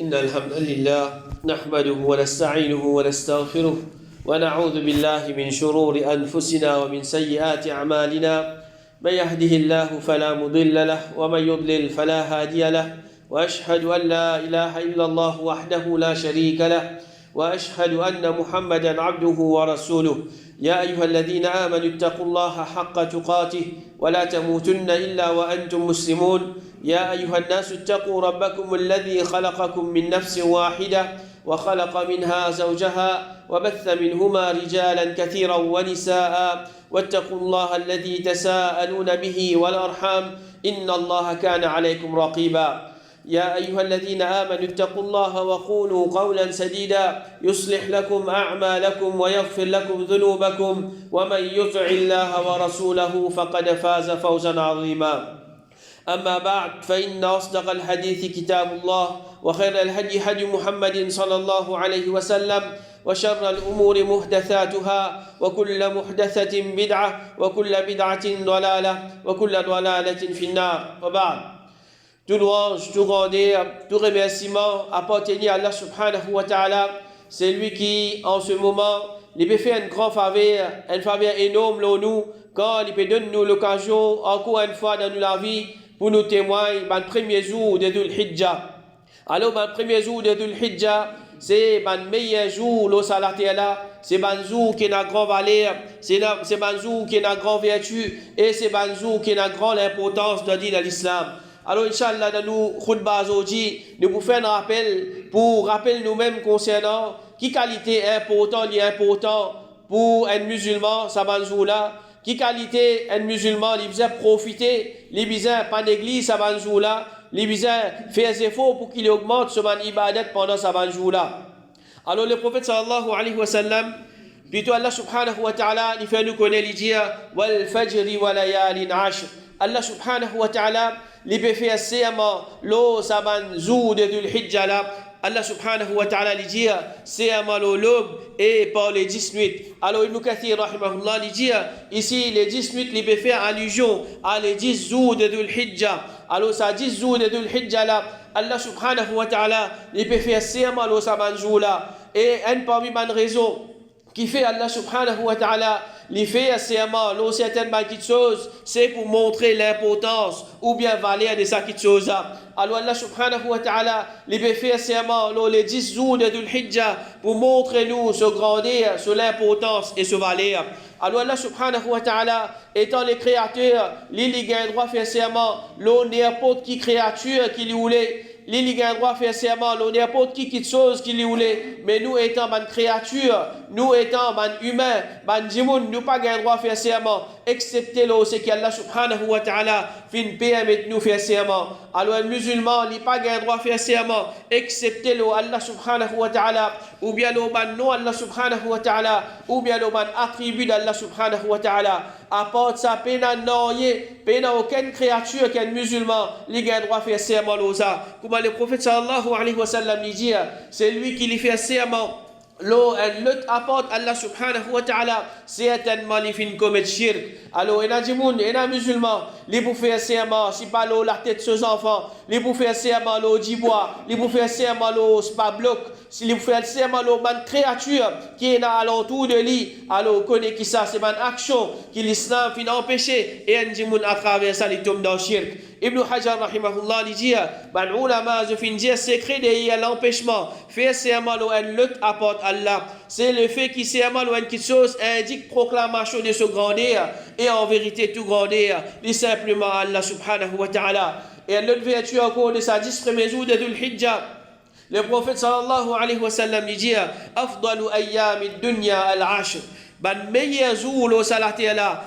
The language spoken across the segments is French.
إن الحمد لله نحمده ونستعينه ونستغفره ونعوذ بالله من شرور أنفسنا ومن سيئات أعمالنا من يهده الله فلا مضل له ومن يضلل فلا هادي له وأشهد أن لا إله إلا الله وحده لا شريك له وأشهد أن محمدا عبده ورسوله يا أيها الذين آمنوا اتقوا الله حق تقاته ولا تموتن إلا وأنتم مسلمون يا أيها الناس اتقوا ربكم الذي خلقكم من نفس واحدة وخلق منها زوجها وبث منهما رجالا كثيرا ونساء واتقوا الله الذي تساءلون به والأرحام إن الله كان عليكم رقيبا يا أيها الذين آمنوا اتقوا الله وقولوا قولا سديدا يصلح لكم أعمالكم ويغفر لكم ذنوبكم ومن يطع الله ورسوله فقد فاز فوزا عظيما أما بعد فإن أصدق الحديث كتاب الله وخير الهدي هدي محمد صلى الله عليه وسلم وشر الأمور محدثاتها وكل محدثة بدعة وكل بدعة ضلالة وكل ضلالة في النار وبعد. Tout louange, tout grandeur, tout remerciement appartenait à Allah subhanahu wa ta'ala. C'est lui qui, en ce moment, il peut faire une faveur énorme pour nous, quand il peut donner nous l'occasion, encore une fois dans la vie, pour nous témoigner dans le premier jour de Dhul Hijjah. Alors, dans le premier jour de Dhul Hijjah, c'est le meilleur jour, le salat là. C'est un jour qui a grande valeur, c'est un jour qui a grande vertu, et c'est un jour qui a grande importance de dire l'islam. Alors, Inch'Allah, dans nos khutbahs aujourd'hui, nous vous faisons un rappel pour rappeler nous-mêmes concernant qui qualité est important pour un musulman, ça va là. Qui qualité un musulman, il besoin profiter, il besoin pas d'église, ça va là. Il besoin faire des efforts pour qu'il augmente son ibadat pendant ça va là. Alors, le prophète sallallahu alayhi wa sallam, plutôt Allah subhanahu wa ta'ala, il fait nous connaître, il dit wal fajri wa layalin ashr. Allah subhanahu wa ta'ala, il peut faire serment, l'eau, ça va jour de Dhul Hijjah là. Allah subhanahu wa ta'ala lui dit serment l'aube et par les 10 nuits. Alors Ibn Kathir rahimahullah lui dit ici les 10 nuits il peut faire allusion à les 10 jours de Dhul Hijjah. Alors ça 10 jours de Dhul Hijjah là, Allah subhanahu wa ta'ala il peut faire serment l'eau ça va jour là. Et un parmi les raisons qui fait Allah subhanahu wa ta'ala les fait serment, l'eau certaines petites choses, c'est pour montrer l'importance ou bien valeur de cette chose. Alors Allah subhanahu wa ta'ala, les peut faire serment, les 10 jours de Dhul Hijjah, pour montrer nous ce grandeur, sur l'importance et ce valeur. Alors Allah subhanahu wa ta'ala, étant les créateurs, il a le droit de faire serment, n'importe qui créature qui lui voulait. Il a le droit de faire serment, n'importe qui chose qui lui voulait. Mais nous étant une créature, nous étant un humain, un djimoun, nous pas le droit de faire serment, excepté ce qu'Allah subhanahu wa ta'ala fin permet nous faire serment. Alors un musulman, il n'a pas le droit de faire serment, excepté Allah subhanahu wa ta'ala, ou bien le nom Allah subhanahu wa ta'ala, ou bien le attribut d'Allah subhanahu wa ta'ala. Apporte sa peine à aucune créature qui est musulman, il a le droit de faire serment. Comme le prophète sallallahu alayhi wa sallam dit, c'est lui qui lui fait serment. L'autre apporte Allah subhanahu wa ta'ala, certainement il fait commettre shirk. Alors, il y a des gens, il y a des musulmans, ils peuvent faire serment, si pas la tête de ses enfants, ils peuvent faire serment, le bois, ils peuvent faire serment, le spa bloc, ils peuvent faire serment, une créature qui est à l'entour de lui. Alors, connaît qui ça, c'est une action qui l'islam finit empêcher, et un gens à travers ça, ils tombent dans le shirk. Ibn Hajar rahimahullah dit ban ulama je fin dire secret derrière l'empêchement faire serment l'autre apporte Allah, c'est le fait qu'il serment quelque chose indique proclamation de ce grandeur et en vérité tout grandeur c'est simplement Allah subhanahu wa ta'ala. Et l'autre vertu encore de sa 10 premiers jours de Dhul Hijjah, le prophète sallallahu alayhi wa sallam dit afdalu ayyami dunya al-ashr. Le meilleur jour,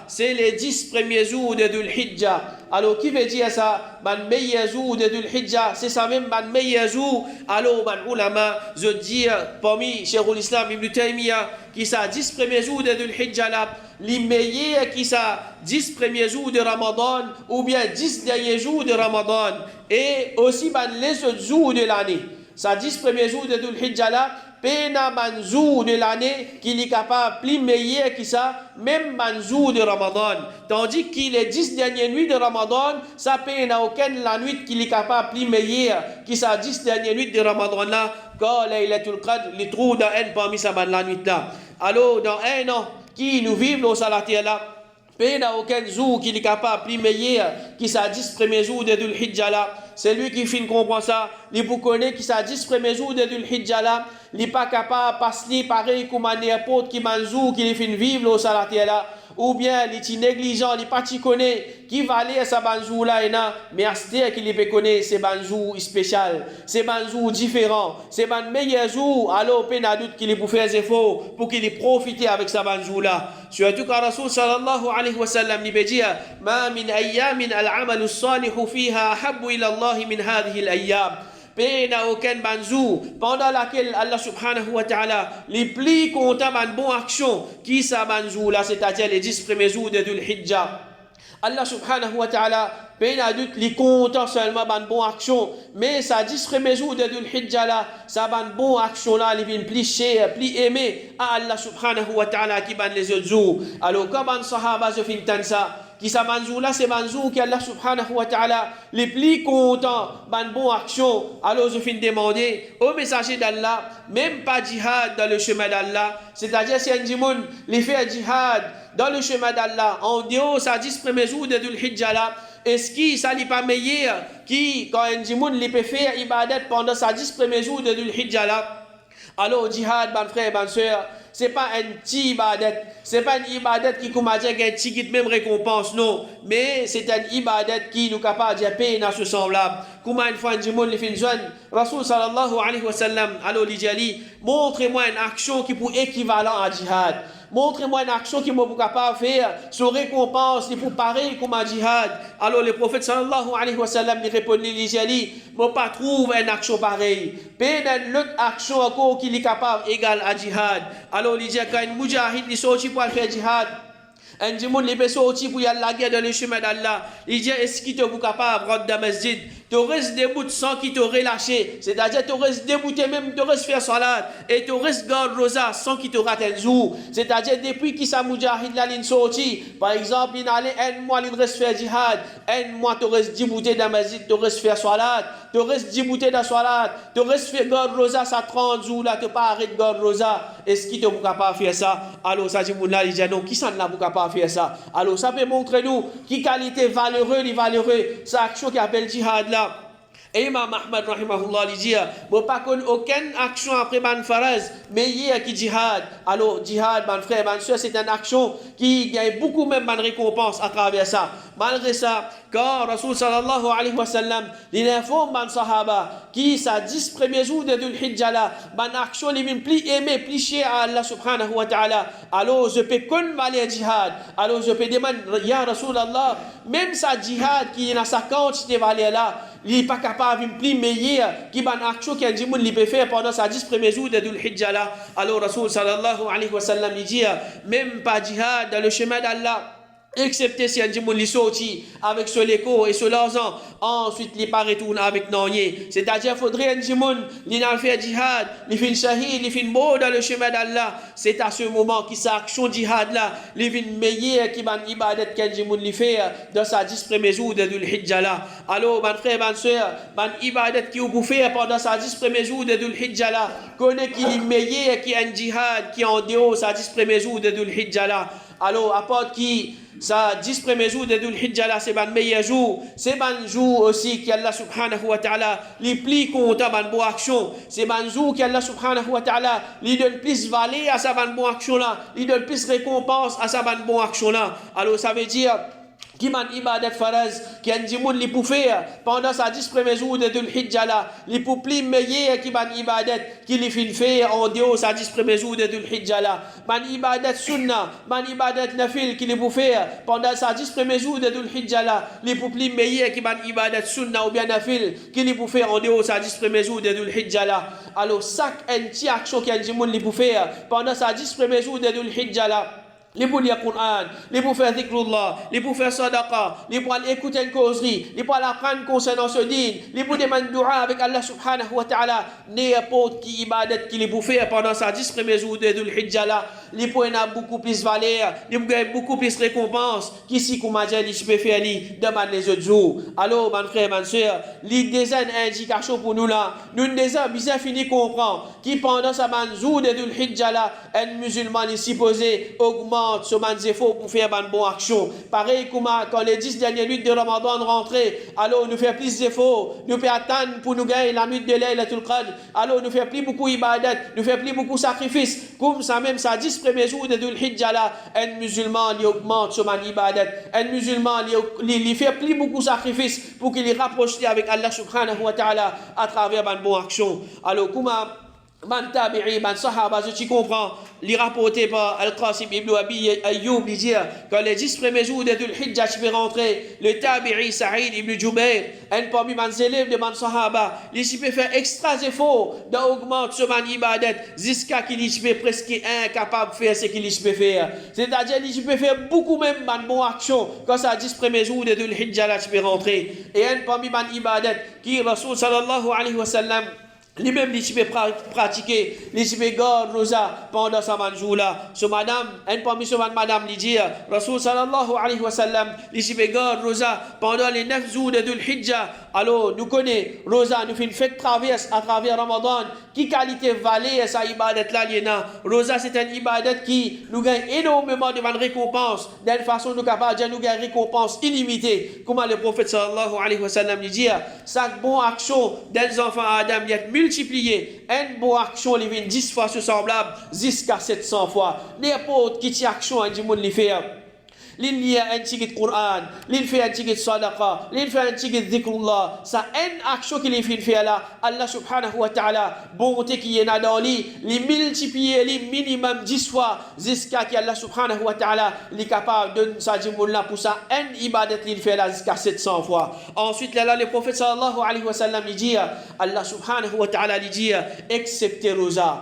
c'est les 10 premiers jours de Dhul Hijjah. Alors, qui veut dire ça? Le meilleur jour de Dhul Hijjah, c'est ça même, le meilleur jour. Alors, les ulama, je dis, parmi Cheikhul Islam Ibn Taymiyyah, qui ça 10 premiers jours de Dhul Hijjah là, les meilleurs qui ça 10 premiers jours de Ramadan, ou bien 10 derniers jours de Ramadan, et aussi les autres jours de l'année. Ça 10 premiers jours de Dhul Hijjah là, pena banjou de l'année qu'il est capable plus meilleur que ça, même banjou de Ramadan. Tandis que les 10 dernières nuits de Ramadan, ça pena aucune la nuit qu'il est capable plus meilleur que ça 10 dernières nuits de Ramadan là, quand Laylatul Qadr, les trous dans un parmi ça la nuit là. Alors, dans un an, qui nous vivent au Salatir là, il n'y a aucun jour qui est capable de meilleur qui ça 10 premiers jours de Dhul Hijjah là. C'est lui qui finit comprendre ça. Il vous connaît qui ça 10 premiers jours de Dhul Hijjah là. Il n'est pas capable de passer pareil comme un n'importe qui m'a jour qui finit vivre au Salatir là. Ou bien il est négligent, il n'est pas qui connaît qui va aller à sa banjou là, mais à ce qu'il peut connaître, c'est banjou spécial, c'est banjou différent, c'est ban meilleur jour, alors peine à doute qu'il est pour faire des efforts, pour qu'il ait profité avec sa banjou là. Surtout quand Rasul sallallahu alayhi wa sallam lui dit, ma min ayyamin al-amalu salihu fiha ahabbu ila Allah min hadhihi al-ayyam. Pena aucun banjou pendant laquelle Allah subhanahu wa ta'ala les plus content ban bon action qui sa banjou là, c'est-à-dire les 10 premiers jours de Dhul Hijjah. Allah subhanahu wa ta'ala pena doute les content seulement ban bon action, mais ça 10 premiers jours de Dhul Hijjah là, ça ban bon action là, il vient plus cher, plus aimé à Allah subhanahu wa ta'ala qui ban les autres jours. Alors quand ban sahaba se finit ça, qui sa banjou là, c'est banjou qui Allah subhanahu wa ta'ala les plus contents, ban bon action. Alors je finis demander au messager d'Allah, même pas djihad dans le chemin d'Allah, c'est-à-dire si un djimoun les fait djihad dans le chemin d'Allah, en dehors ça 10 premiers jours de Dhul Hijjah là, est-ce qu'il ça n'est pas meilleur qui quand un djimoun les peut faire ibadat pendant ça 10 premiers jours de Dhul Hijjah là? Alors djihad, ban frère, ban soeur, c'est pas un petit ibadat, c'est pas une ibadat qui comme dire un petit même récompense, non, mais c'est un ibadat qui nous capable de payer dans ce semblable. Comme une fois un djimoun les fait jeune, Rasul sallallahu alayhi wa sallam, alors il dit, montrez-moi une action qui pour équivalent à djihad. Montrez-moi une action qui m'a capable de faire, son récompense, pour pareil comme un djihad. Alors le prophète sallallahu alayhi wa sallam lui répondit, il dit, moi pas trouve une action pareille. Peine l'autre action encore qui est capable égale à djihad. Alors il dit, quand un moujahid il sorti pour faire djihad, un djimoun il peut sortir pour y aller la guerre dans le chemin d'Allah. Il dit, est-ce qu'il est capable de rentrer dans le masjid? Tu restes debout sans qu'il t'aurait lâché. C'est-à-dire, tu restes débouté même, tu restes faire salat. Et tu restes garde rosa sans qu'il te rate un jour. C'est-à-dire, depuis qu'il s'est moujahid la ligne sortie, par exemple, il allait un mois, il reste faire djihad. Un mois, tu restes débouté dans le masjid, tu restes faire salat. Tu restes débouté dans salat. Tu restes faire garde rosa, ça 30 jours là, tu pas arrêter garde rosa. Est-ce qu'il est capable de faire ça? Alors, ça dit, il dit, non, qui s'en est capable de faire ça? Alors, ça peut montrer nous qui qualité valeureuse, cette action qui appelle djihad là. Et Imam Ahmad rahimahullah lui dit, bon pas qu'on aucune action après ban faraz, mais il y a qui djihad. Alors djihad, ban frère, ban soeur, c'est une action qui gagne beaucoup même ban récompense à travers ça. Malgré ça, quand Rasul sallallahu alayhi wa sallam, il informe ban sahaba qui ça 10 premiers jours de Dhul Hijjah là, ban action les même plus aimé, plus cher à Allah subhanahu wa ta'ala. Alors je peux convaler djihad. Alors je peux demander, ya Rasul Allah, même ça djihad qui est dans sa quantité valeur là, il n'est pas capable de plus meilleur qui ban action qu'un djimoun il peut faire pendant sa 10 premiers jours de Dhul Hijjah là. Alors Rasul sallallahu alayhi wa sallam il dit, même pas djihad dans le chemin d'Allah, excepté si un djimoun li sorti avec son écho et son l'argent, ensuite il pas retourne avec nanier. C'est-à-dire faudrait un djimoun li n'a fait djihad, li fin shahid, li fin mort dans le chemin d'Allah. C'est à ce moment qui sa action djihad là, li fin meilleur qui ban ibadat qu'un djimoun li fait dans sa 10 premiers jours de Dhul Hijjah là. Alors ban frère, ban soeur, ban ibadat qui vous fait pendant sa 10 premiers jours de Dhul Hijjah là, connaît qu'il est meilleur qui un djihad qui en dehors sa 10 premiers jours de Dhul Hijjah là. Alors apporte qui ça 10 premiers jours de Dhul Hijjah là, c'est ban meilleur jour, c'est ban jour aussi qui Allah subhanahu wa ta'ala les plus content ban bonne action, c'est ban jour qui Allah subhanahu wa ta'ala lui donne plus valeur à sa ban bonne action là, lui donne plus récompense à sa ban bonne action là. Alors ça veut dire qui man ibadat faraz qui a dit moun li pour faire pendant sa 10 premiers jours de Dhul Hijjah là, li pour plus meilleur qui man ibadat qui li fin faire en dehors sa 10 premiers jours de Dhul Hijjah là, man ibadat sunna, man ibadat nafil qui li pour faire pendant sa 10 premiers jours de Dhul Hijjah là, li pour plus meilleur qui man ibadat sunna ou bien nafil qui li pour faire en dehors sa 10 premiers jours de Dhul Hijjah là. Alors chaque anti action qui a dit moun li pour faire pendant sa 10 premiers jours de Dhul Hijjah là, les pour lire Coran, les pour faire dhikrullah, les pour faire sadaqa, les pour aller écouter une causerie, les pour aller apprendre concernant ce din, les pour demander dua avec Allah subhanahu wa ta'ala, n'importe qui ibadat qu'il est pour faire pendant sa 10 premiers jours de Dhul Hijjah là, les pour en a beaucoup plus valeur, les pour gagner beaucoup plus récompense, qu'ici qu'on m'a dit, je peux faire demande les autres jours. Alors, mon frère, ma soeur, les des indications pour nous là, nous déjà bien fini comprendre, qui pendant sa jour de Dhul Hijjah là, un musulman est supposé augmenter ce manzefo pour faire une bonne action. Pareil comme quand les 10 dernières nuits de Ramadan rentrent, alors nous faisons plus d'efforts, nous faisons attendre pour nous gagner la nuit de Laylatul Qadr, alors nous faisons plus beaucoup d'ibadat, nous faisons plus beaucoup de sacrifices. Comme ça même, ça 10 premiers jours de Dhul Hijjah là, un musulman il augmente ce ibadat, un musulman il fait plus beaucoup de sacrifices pour qu'il est rapproché avec Allah subhanahu wa ta'ala à travers une bonne action. Alors comme man tabi'i, man sahaba, je comprends, les rapporté par Al-Qasim ibn Abi Ayyub, il dit que les 10 premiers jours de Dhul Hijjah, je vais rentrer, le tabi'i Sa'id ibn Jubair, un parmi les élèves de man sahaba, il peut faire extra efforts d'augmenter ce man ibadat, jusqu'à qu'il peut presque incapable de faire ce qu'il peut faire. C'est-à-dire qu'il peut faire beaucoup même de bonnes actions, quand ça 10 premiers jours de Dhul Hijjah, là, je peux rentrer. Et un parmi man ibadat, qui Rasul sallallahu alayhi wa sallam, lui-même, il peut pratiquer, il peut garder rosa pendant ce jour-là. Ce madame, un parmi ce madame, il dit, Rasul sallallahu alayhi wa sallam, il peut garder rosa pendant les 9 jours de Dhul Hijjah. Alors, nous connaissons, rosa, nous fait une fête traverse à travers Ramadan. Qui qualité valait sa ibadat-là, Liena? Rosa, c'est une ibadat qui nous gagne énormément de récompenses. D'une façon, nous capables de nous gagner récompense illimitée. Comment le prophète sallallahu alayhi wa sallam dit, chaque bonne action des enfants Adam, il multiplié, une bonne action, il vient 10 fois ce semblable, jusqu'à 700 fois. N'importe qui action, un monde les fait. L'il y a un petit Coran, l'il fait un petit sadaqa, l'il fait un petit dhikrullah. Ça une action qu'il fait là, Allah subhanahu wa ta'ala, bonté qui est dans lui, les multiplier les minimum 10 fois, jusqu'à que Allah subhanahu wa ta'ala est capable de sa là pour ça, une ibadat qu'il fait là jusqu'à 700 fois. Ensuite, là, le prophète sallallahu alayhi wa sallam, il dit, Allah subhanahu wa ta'ala, il dit, excepté rosa,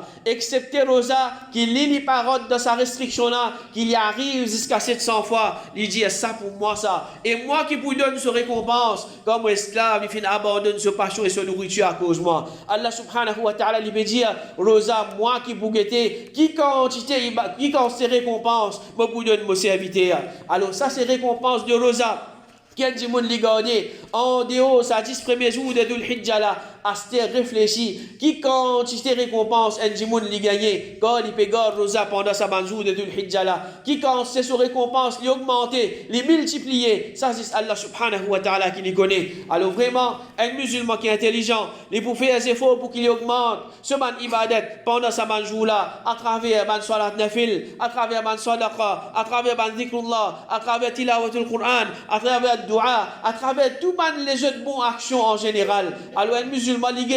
qui lit les paroles de sa restriction là, qu'il y arrive jusqu'à 700 fois. Il dit ça pour moi ça. Et moi qui vous donne ce récompense, comme esclave, il finit abandonne ce passion et ce nourriture à cause de moi. Allah subhanahu wa ta'ala il veut dire, Rosa, moi qui vous guettez, qui quantité, qui quand c'est récompense, moi vous donne mon serviteur. Alors ça c'est récompense de Rosa. Qui a dit mon ligardé en dehors ça 10 premiers jours de Dhul Hijjah là à se réfléchir qui quantité récompense un dit mon ligagné quand il peut garder rosa pendant sa jour de Dhul Hijjah là qui quand c'est sur récompense li augmenter li multiplier ça c'est Allah subhanahu wa ta'ala qui les connaît. Alors vraiment un musulman qui est intelligent il peut faire des efforts pour qu'il augmente ce man ibadat pendant sa jour là à travers man salat nafil à travers man sadaqa à travers man dhikrullah à travers tilawatul Qur'an à travers dua, à travers tout les autres bonnes actions en général. Alors, un musulman, il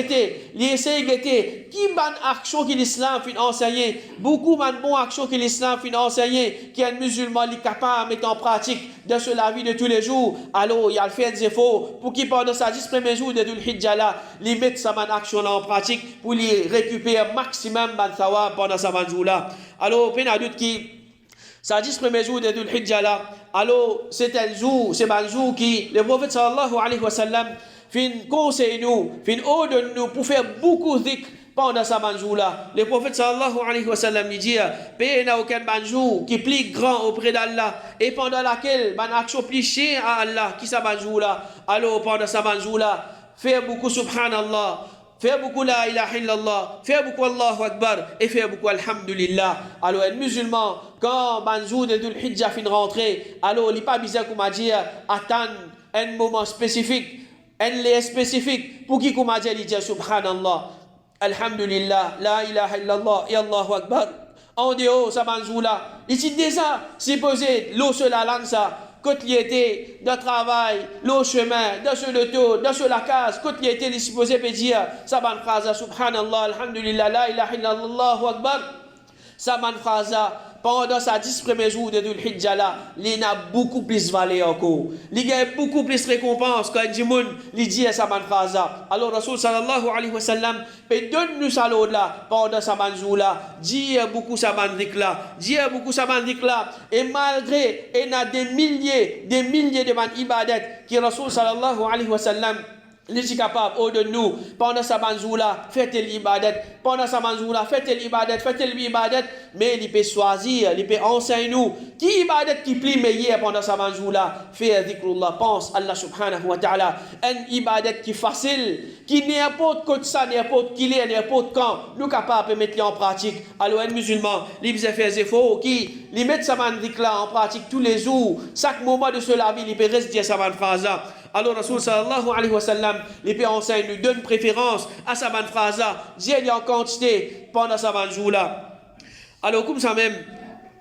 essaie de guetter qui bonne action que l'islam fait enseigner, beaucoup de bonnes actions que l'islam fait enseigner, qui un musulman est capable de mettre en pratique dans la vie de tous les jours. Alors, il a fait des efforts pour qu'il pendant sa 10 premiers jours de Dhul Hijjah là, il mette sa bonne action là en pratique pour lui récupérer maximum de thawab pendant sa bonne jour là. Alors, il y a d'autres qui ça 10 premiers jours de Dhul Hijjah là, alors c'est un jour qui, le prophète sallallahu alayhi wa sallam, fin conseille nous, fin ordonne nous pour faire beaucoup de dhikr pendant sa jour là. Le prophète sallallahu alayhi wa sallam dit, il n'y a aucun jour qui est plus grand auprès d'Allah et pendant laquelle ban action plus chère à Allah qui sa jour là. Alors pendant sa jour là, faire beaucoup subhanallah. Faire beaucoup la ilaha illallah, faire beaucoup Allahu Akbar et faire beaucoup alhamdulillah. Alors un musulman, quand un jour de Dhul Hijjah fin rentrée, alors il n'est pas besoin qu'on m'a dit attendre un moment spécifique, un lieu spécifique pour qu'il m'a dit subhanallah, alhamdulillah, la ilaha illallah et Allahu Akbar. En dehors, ça va jour là. Ici déjà, c'est posé l'eau sur la langue ça. Quand il était dans le travail, le chemin, dans le tour, dans la case, quand il était disposé à dire, ça va phrase, subhanallah, alhamdulillah, la ilaha illallah, Allahu Akbar, ça va phrase, pendant sa 10 premiers jours de Dhul Hijjah là, il a beaucoup plus valeur encore. Il a beaucoup plus récompense quand il dit sa bonne phrase. Alors Rasul sallallahu alayhi wa sallam, donne-nous ça là, pendant sa bonne jour là, dit beaucoup sa bonne zik là, dit beaucoup sa bonne zik là, et malgré, il y a des milliers de bonnes ibadat qui Rasul sallallahu alayhi wa sallam, il est capable de nous pendant sa banjoula faites l'ibadat pendant sa banjoula faites l'ibadat mais il peut choisir il peut enseigner nous qui ibadat qui plie meilleur pendant sa banjoula fait zikrullah pense Allah subhanahu wa ta'ala un ibadat qui facile qui n'importe quoi ça n'importe qui est n'importe quand nous capable de mettre en pratique alors un musulman il fait des efforts qui il met sa bandikla en pratique tous les jours chaque moment de sa vie il peut rester sa phrase. Alors Rasul sallallahu alayhi wa sallam, les pères enseignent, nous donnent préférence à sa bonne phrase, Dieu en quantité pendant sa bonne jour là. Alors comme ça même,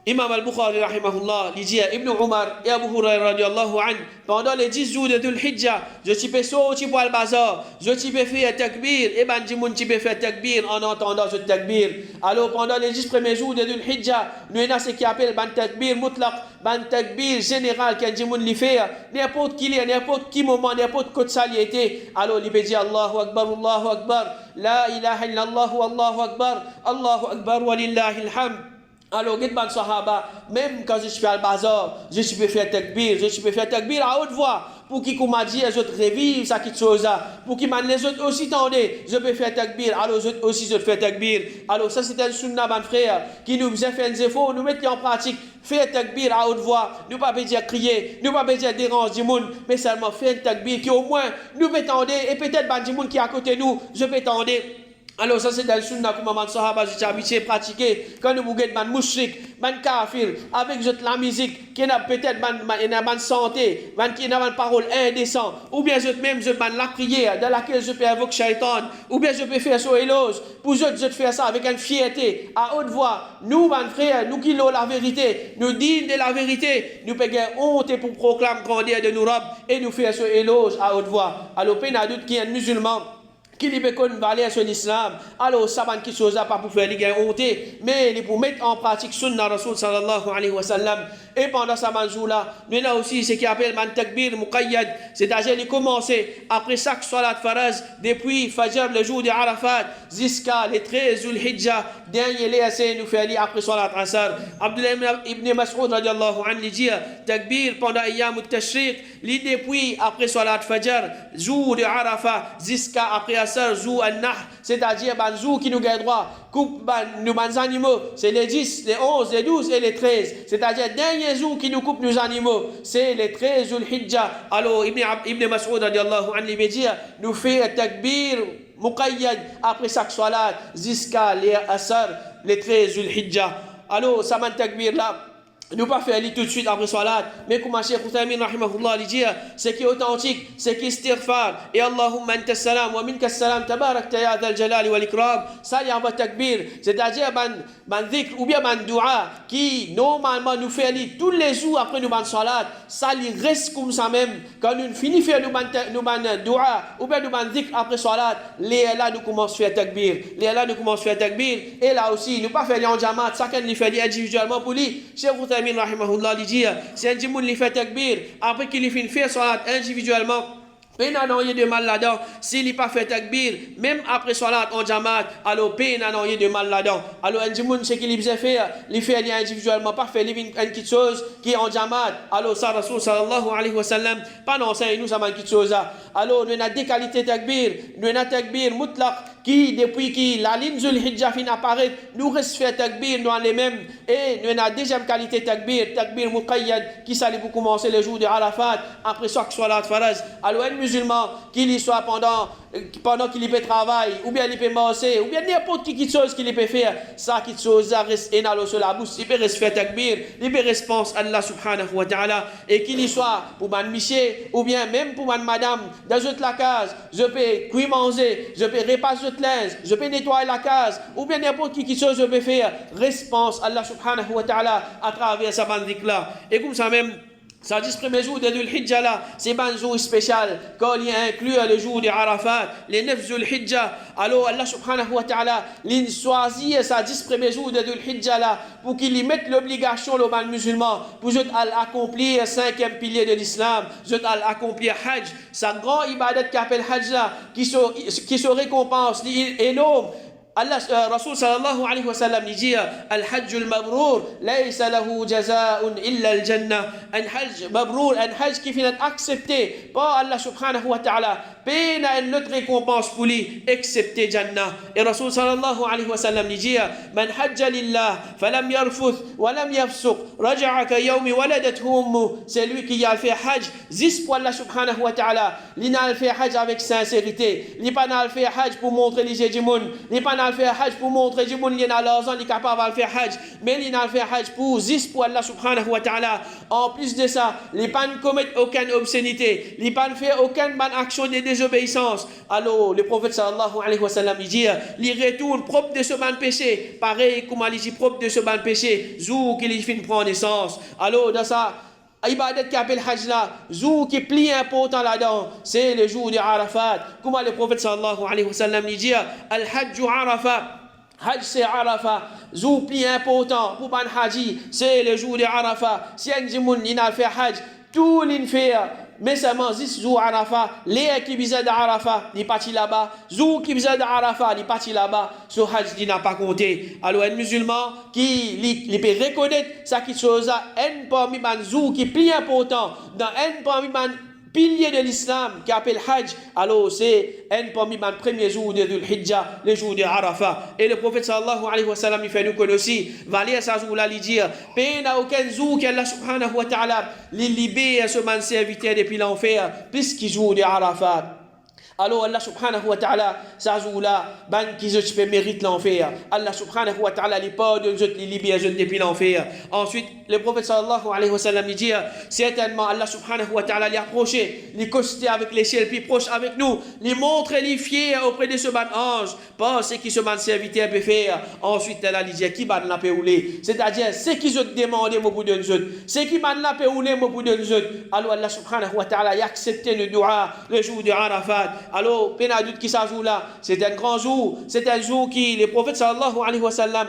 Imam al-Bukhari rahimahullah, il dit à Ibn Umar et Abu Hurairah radiallahu anhu, pendant les 10 jours de Dhul Hijjah, je t'y peux sortir pour le bazar, je t'y peux faire takbir, et ben dimoun t'y peux faire takbir en entendant ce takbir. Alors pendant les 10 premiers jours de Dhul Hijjah, nous avons ce qui appelle ban takbir mutlaq, ban takbir général qu'un dimoun li fait, n'importe qui est, n'importe qui moment, n'importe quoi de saliété. Alors il peut dire Allahu Akbar, la ilaha illallah, Allahu Akbar, wa lillahi alhamd. Alors, les sahaba, même quand je suis à le bazar, je peux faire takbir à haute voix, pour qu'ils m'a dit, les autres revivent ça qui chose, pour qu'ils les autres aussi tendent, je peux faire takbir, alors les autres aussi je fais takbir. Alors, ça c'est un sunna, mon frère, qui nous fait un effort, nous mettons en pratique, faire takbir à haute voix, nous pas dire crier, nous pas dire déranger du monde, mais seulement faire un takbir qui au moins nous peut tendre, et peut-être du monde qui est à côté de nous, je peux tendre. Alors ça c'est dans le sunna comme man sahaba j'ai habitué pratiquer quand nous bouguet man mushrik man kafir avec la musique qui n'a peut-être man santé man qui n'a pas parole indécent ou bien je même je man la prière dans laquelle je peux invoquer shaitan ou bien je peux faire son éloge pour je faire ça avec une fierté à haute voix nous man frère nous qui l'ont la vérité nous dignes de la vérité nous pouvons honte pour proclamer grandeur de nos robes et nous faire son éloge à haute voix alors peine à doute qui est un musulman qui lui peut valeur sur l'islam, alors ça va qui chose pas pour faire les honte, mais il pour mettre en pratique sunna Rasul sallallahu alayhi wa sallam. Et pendant sa manjour là, nous avons aussi ce qui appelle man takbir muqayyad, c'est-à-dire il commence après chaque salat faraz, depuis Fajr le jour de Arafat, jusqu'à les 13 Dhul Hijjah, dernier les nous fait après salat Asr. Abdullah ibn Mas'ud radiallahu anhu dit takbir pendant ayyam al-tashriq, depuis après salat Fajr, jour de Arafat, jusqu'à après Asr, jour al-Nahr, c'est-à-dire ban jour qui nous gagne droit, coupe nous ban animaux, c'est les 10, les 11, les 12 et les 13, c'est-à-dire dernier jour qui nous coupe nos animaux, c'est les 13 Dhul Hijjah. Alors Ibn Mas'ud radiallahu anhu dit nous fait takbir muqayyad après chaque salat jusqu'à les Asr, les 13 Dhul Hijjah. Alors ça man takbir là nous pas faire tout de suite après salat, mais comme Cheikh Uthaymin rahimahullah dit, ce qui est authentique, ce qui est istighfar, et Allahumma anta salam wa minka salam tabarakta ya dhal jalali wal ikram, ça y a un takbir, c'est-à-dire ban dhikr ou bien ban dua qui normalement nous fait tous les jours après nous ban salat, ça il reste comme ça même quand nous finissons faire nous ban dua ou bien nous ban dhikr après salat, les là nous commence faire takbir, et là aussi nous pas faire en jamaat, chacun il fait individuellement pour lui. Cheikh Uthaymin rahimahullah dit c'est un djimoun qui fait takbir après qu'il fait faire salat individuellement. Peine à n'en de mal là-dedans. S'il n'est pas fait takbir, même après salat en jamaat, alors peine à n'en de mal là-dedans. Alors un djimoun ce qu'il faisait faire, il fait individuellement, pas faire une petite chose qui est en jamaat. Alors ça Rasul sallallahu alayhi wa sallam, pas n'enseigne nous ça une petite chose. Alors nous avons des qualités takbir, nous avons takbir mutlaq qui depuis que la ligne Dhul Hijjah fin apparaît, nous reste fait takbir nous les mêmes et nous avons la deuxième qualité takbir muqayyad qui s'allait pour commencer le jour de Arafat après chaque salat faraz. Alors un musulman qu'il y soit pendant qu'il peut travailler ou bien il peut marcher ou bien n'importe qui chose qu'il peut faire, ça qui chose reste énalo sur la bouche, il peut rester faire takbir, il peut réponse Allah subhanahu wa ta'ala et qu'il y soit pour man miché ou bien même pour man madame dans la case, je peux cuire manger, je peux repasser le linge, je peux nettoyer la case ou bien n'importe qui chose je peux faire, réponse Allah subhanahu wa ta'ala à travers sa bandique là. Et comme ça même Ça 10 premiers jours de Dhul Hijjah là, c'est un jour spécial, quand il y a inclus le jour de Arafat, les 9 Dhul Hijjah. Alors Allah subhanahu wa ta'ala, il choisit ça 10 premiers jours de Dhul Hijjah là, pour qu'il y mette l'obligation aux musulmans, pour accomplir le 5e pilier de l'islam, accomplir Hajj, sa grande ibadat qui appelle Hajj là, qui se récompense, énorme. Allah Rasul sallallahu alayhi wa sallam dit al-hajj al-mabrur laysa lahu jazaa'un illa al-jannah. Un hajj mabrur, un hajj qui finit accepté par Allah subhanahu wa ta'ala, peine à une autre récompense pour lui excepté Jannah. Et Rasul sallallahu alayhi wa sallam dit man hajja lillah falam yarfuth wa lam yafsuq raja'a ka yawmi waladathu ummu. C'est lui qui a fait hajj juste pour Allah subhanahu wa ta'ala. Il a fait hajj avec sincérité. Il n'a pas fait hajj pour montrer les gens. Il n'a pas fait hajj pour montrer que les gens sont capables de faire hajj. Mais il a fait hajj pour juste pour Allah subhanahu wa ta'ala. En plus de ça, il n'a pas commis aucune obscénité. Il n'a pas fait aucune bonne action de désobéissance. Alors, le prophète sallallahu alayhi wa sallam dit il retourne propre de ce bon péché. Pareil comme il dit propre de ce bon péché. Zou qu'il finit de prendre naissance. Alors, dans ça, ibadat qui appelle Hajj là, jour qui est plus important là-dedans, c'est le jour de Arafat. Comme le prophète sallallahu alayhi wa sallam dit al-Hajj Arafat. Hajj c'est Arafat, jour plus important pour ban Haji, c'est le jour de Arafat. Si un jimoun il a fait Hajj, tout l'infère, mais seulement 10 jours Arafat, les qui visent d'Arafat, ils partent là-bas, jour qui visent d'Arafat, ils partent là-bas, ce Hajj il n'a pas compté. Alors un musulman qui peut reconnaître ça qui chose, un parmi les jours qui est plus important, dans un parmi les pilier de l'islam qui appelle Hajj, alors c'est un parmi les premiers jours de Dhul Hijjah, le jour de Arafat. Et le prophète sallallahu alayhi wa sallam, il fait nous connaître aussi, va lire ça jour là, il dit, peine à aucun jour qu'Allah subhanahu wa ta'ala, il libère ce man serviteur depuis l'enfer, puisqu'il joue de Arafat. Alors Allah subhanahu wa ta'ala, ça joue là, ban qui se mérite l'enfer. Allah subhanahu wa ta'ala, les pardonne, les libère depuis l'enfer. Ensuite, le prophète sallallahu alayhi wa sallam dit, certainement Allah subhanahu wa ta'ala les approcher, les coster avec les ciels, puis proche avec nous, les montrer, les fiers auprès de ce ban ange, pas ce qui ce ban serviteur peut faire. Ensuite, Allah dit, qui ban la péoulé, c'est-à-dire, ce qui ont demandé au bout de nous autres, ce qui ban la péoulé au bout de nous autres. Alors Allah subhanahu wa ta'ala a accepté le dua, le jour de Arafat. Alors, Pénadout qui s'ajoute là, c'est un grand jour, c'est un jour qui, le prophète sallallahu alayhi wa sallam,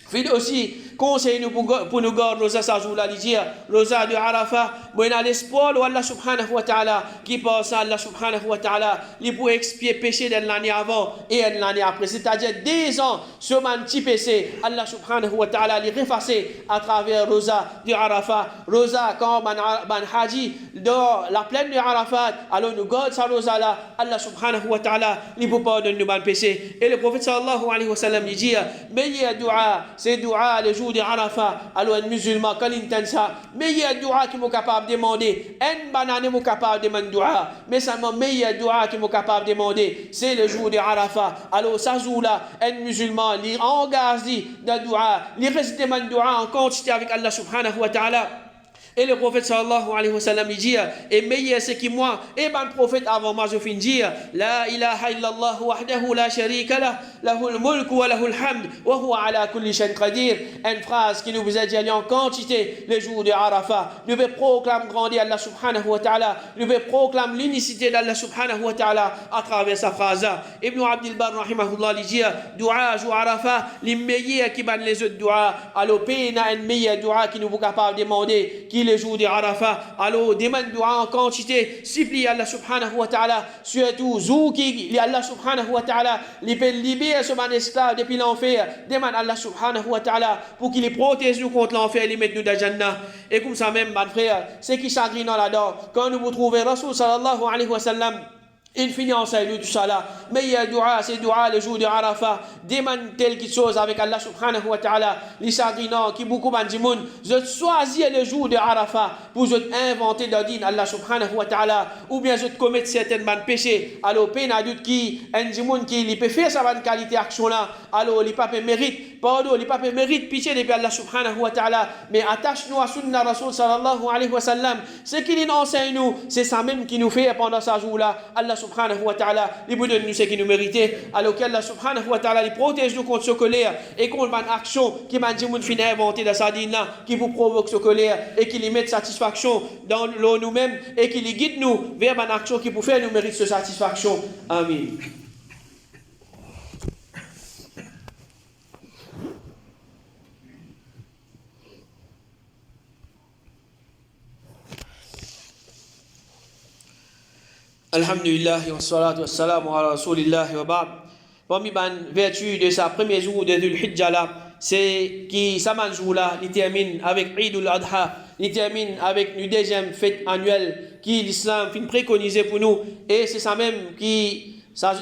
fait aussi conseil nous pour nous garder rosa ça jour là, dire rosa de Arafat, bon à l'espoir de Allah subhanahu wa ta'ala, qui pense à Allah subhanahu wa ta'ala, il peut expier péché de l'année avant et de l'année après, c'est-à-dire 10 ans, ce petit péché, Allah subhanahu wa ta'ala, il effacer à travers rosa de Arafat, rosa quand ban haji dans la plaine de Arafat, alors nous garde sa rosa là, Allah subhanahu wa ta'ala, il peut pardonner nos péchés. Et le prophète sallallahu alayhi wa sallam il dit, meilleur dua, c'est dua le jour de Arafat. Alors un musulman quand il entend ça, meilleur dua qui est capable de demander, un banane est capable de demander dua, mais seulement meilleur dua qui est capable de demander, c'est le jour de Arafat. Alors ça jour là, un musulman il engage dans dua, il récite des dua en quantité avec Allah subhanahu wa ta'ala. Et le prophète sallallahu alayhi wa sallam il dit, et meilleur c'est qui moi, et ben le prophète avant moi je finis dire, la ilaha illallah wahdahu la sharika lah, lahul mulk wa lahul hamd, wa huwa ala kulli shay'in qadir. Une phrase qui nous vous a dit en quantité le jour de Arafat. Nous veut proclamer grandeur Allah subhanahu wa ta'ala, nous veut proclamer l'unicité d'Allah subhanahu wa ta'ala à travers sa phrase. Ibn Abdil Bar rahimahullah il dit, dua jour Arafat, les meilleurs qui ban les autres dua, alors peine un meilleur dua qui nous vous capable de demander, qui le jour de Arafat, alors demande dua en quantité, supplie Allah subhanahu wa ta'ala, surtout zouki, Allah subhanahu wa ta'ala, les peut libérer ce man esclave depuis l'enfer, demande Allah subhanahu wa ta'ala pour qu'il les protège nous contre l'enfer, les mette nous dans Jannah. Et comme ça même, mon frère, c'est qui chagrinant là-dedans, quand nous vous trouvons Rasul sallallahu alayhi wa sallam, il finit ensemble tout ça là. Meilleur dua, c'est dua le jour de Arafat. Demande quelque chose avec Allah subhanahu wa ta'ala. Les chagrinants qui beaucoup mandimoun. Je choisis le jour de Arafat pour je inventer le din Allah subhanahu wa ta'ala. Ou bien je commettre certains péchés. Alors, peine à doute qui, un dimoun qui peut faire sa bonne qualité action là. Alors, les papes méritent, pardon, les papes méritent pitié depuis Allah subhanahu wa ta'ala. Mais attache-nous à Sunna Rasul sallallahu alayhi wa sallam. Ce qu'il enseigne nous, c'est ça même qui nous fait pendant ce jour là. Allah subhanahu wa ta'ala, il vous donne nous ce qui nous méritait, alors qu'Allah subhanahu wa ta'ala, il protège nous contre ce colère et contre une action qui m'a dit, mon fin inventé dans sa dîne là, qui vous provoque ce colère et qui lui met satisfaction dans nous-mêmes et qui lui guide nous vers une action qui pour faire nous mérite cette satisfaction. Amin. Alhamdulillah wa salatu wa salamu ala rasulillah wa ba'd. Parmi les vertus de sa premier jour de Dhul Hijjah là, c'est qui ça jour là, il termine avec Eid al-Adha, il termine avec une deuxième fête annuelle qui l'islam fin préconisé pour nous et c'est ça même qui ça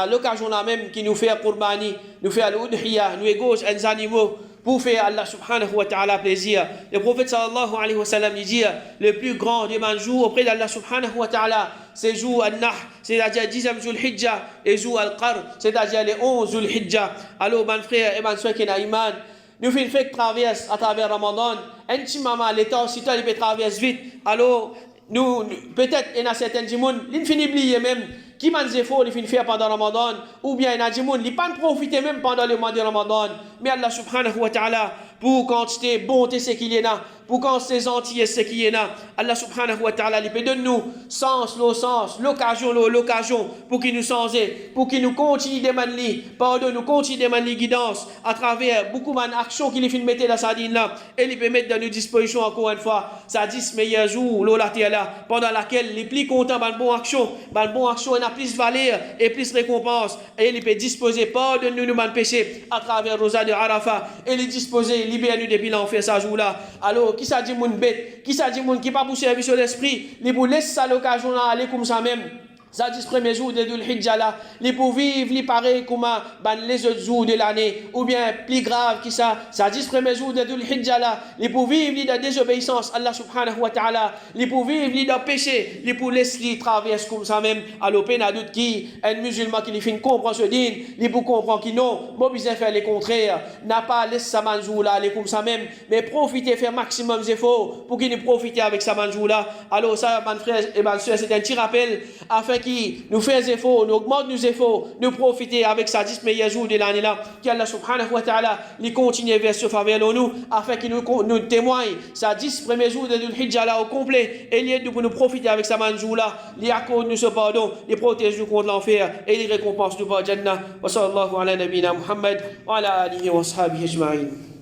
l'occasion là même qui nous fait Qurbani, nous fait al-Udhiyah, nous égauche les animaux pour faire Allah subhanahu wa ta'ala plaisir. Le prophète sallallahu alayhi wa sallam dit le plus grand des jours auprès d'Allah subhanahu wa ta'ala, c'est jour al-Nahr, c'est-à-dire 10e jour al-Hijjah, et jour al-Qarr, c'est-à-dire les 11 jour al-Hijjah. Alors, mes frères et mes soeurs qui ont iman, nous faisons une traverse à travers Ramadan, intimement, l'état, si il peut traverser vite. Alors, nous, peut-être, il y a certains gens, ils finissent oublier même, qui m'a dit faut, ils finissent faire pendant Ramadan, ou bien il y a des gens, ils ne pas profiter même pendant le mois de Ramadan. Mais Allah subhanahu wa ta'ala, pour quantité, bonté, ce qu'il y a, pour quantité, gentillesse, ce qu'il y a, Allah subhanahu wa ta'ala, il peut donner nous sens, l'occasion, pour qu'il nous change, pour qu'il nous continue de manier, pardon, nous continue de manier guidance, à travers beaucoup d'actions qu'il fait mettre dans sa dîne là, et il peut mettre dans nos dispositions encore une fois, ça 10 meilleurs jours, là, pendant laquelle les plus contents, bonne action, il a plus valeur et plus récompense, et il peut disposer, pardonne-nous nos péchés, à travers Rosa de Arafat, et il disposer, libère-nous depuis l'enfer, ça jour là. Alors, qui ça dit moun bête, qui ça dit moun qui pas pour servir sur l'esprit, il vous laisse ça l'occasion là aller comme ça même. Ça dit premier jour de Dhul Hijjah là, il pour vivre, il pareil comme les autres jours de l'année, ou bien plus grave qui ça dit premier jour de Dhul Hijjah là, il pour vivre dans désobéissance Allah subhanahu wa ta'ala, il pour vivre dans péché, il pour laisser traverser comme ça même. Alors peine à doute qui un musulman qui fin comprend ce din, il pour comprendre qu'il non, bon besoin faire le contraire, n'a pas laissé sa manjou là aller comme ça même, mais profiter faire maximum d'efforts pour qu'il nous profite avec sa manjou là. Alors ça mes frères et mes sœurs, c'est un petit rappel afin qui nous fait des efforts, nous augmente nos efforts, nous profiter avec sa 10 meilleurs jours de l'année là, qu'Allah subhanahu wa ta'ala, il continue vers ce faveur de nous, afin qu'il nous témoigne sa 10 premiers jours de Dhul Hijjah là au complet, et il pour nous profiter avec sa manjou là, il accorde nous ce pardon, il protège nous contre l'enfer, et il récompense nous par Jannah. Wa sallallahu ala nabina Muhammad, wa ala alihi wa ashabihi ajma'in.